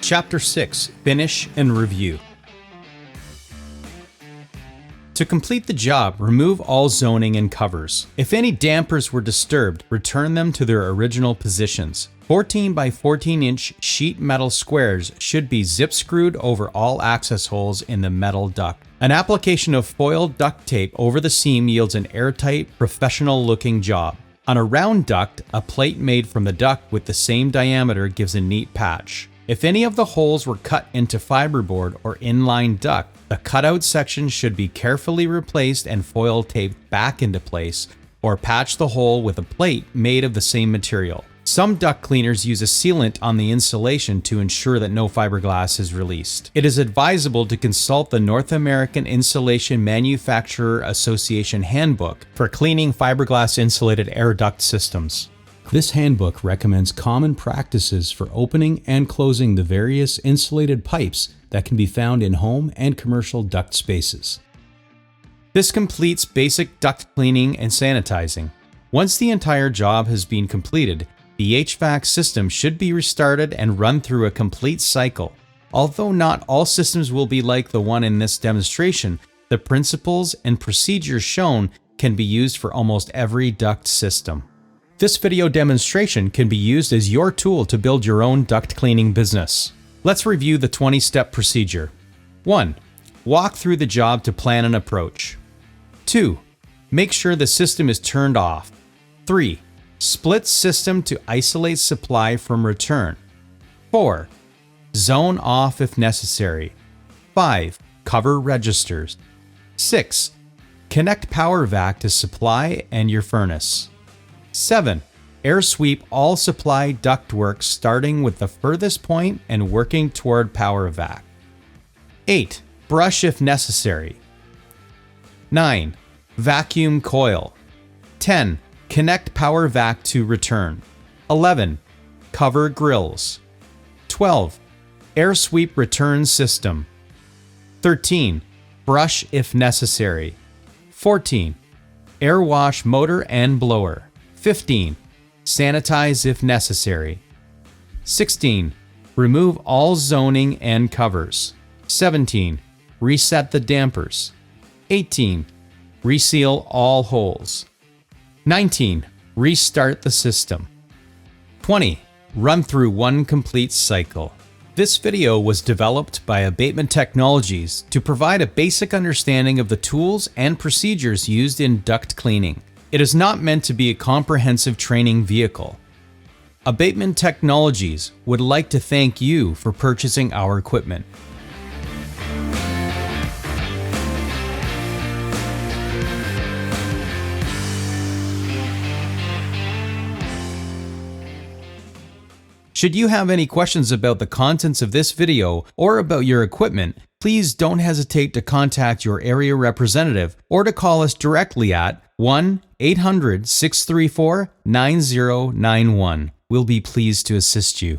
Chapter 6: Finish and Review. To complete the job, remove all zoning and covers. If any dampers were disturbed, return them to their original positions. 14 by 14 inch sheet metal squares should be zip screwed over all access holes in the metal duct. An application of foil duct tape over the seam yields an airtight, professional-looking job. On a round duct, a plate made from the duct with the same diameter gives a neat patch. If any of the holes were cut into fiberboard or inline duct, the cutout section should be carefully replaced and foil taped back into place, or patch the hole with a plate made of the same material. Some duct cleaners use a sealant on the insulation to ensure that no fiberglass is released. It is advisable to consult the North American Insulation Manufacturer Association handbook for cleaning fiberglass insulated air duct systems. This handbook recommends common practices for opening and closing the various insulated pipes that can be found in home and commercial duct spaces. This completes basic duct cleaning and sanitizing. Once the entire job has been completed, the HVAC system should be restarted and run through a complete cycle. Although not all systems will be like the one in this demonstration, the principles and procedures shown can be used for almost every duct system. This video demonstration can be used as your tool to build your own duct cleaning business. Let's review the 20-step procedure. 1. Walk through the job to plan an approach. 2. Make sure the system is turned off. 3. Split system to isolate supply from return. 4. Zone off if necessary. 5. Cover registers. 6. Connect power vac to supply and your furnace. 7. Air sweep all supply ductwork starting with the furthest point and working toward power vac. 8. Brush if necessary. 9. Vacuum coil. 10. Connect power vac to return. 11. Cover grills. 12. Air sweep return system. 13. Brush if necessary. 14. Air wash motor and blower. 15. Sanitize if necessary. 16. Remove all zoning and covers. 17. Reset the dampers. 18. Reseal all holes. 19. Restart the system. 20. Run through one complete cycle. This video was developed by Abatement Technologies to provide a basic understanding of the tools and procedures used in duct cleaning. It is not meant to be a comprehensive training vehicle. Abatement Technologies would like to thank you for purchasing our equipment. Should you have any questions about the contents of this video or about your equipment, please don't hesitate to contact your area representative or to call us directly at 1-800-634-9091. We'll be pleased to assist you.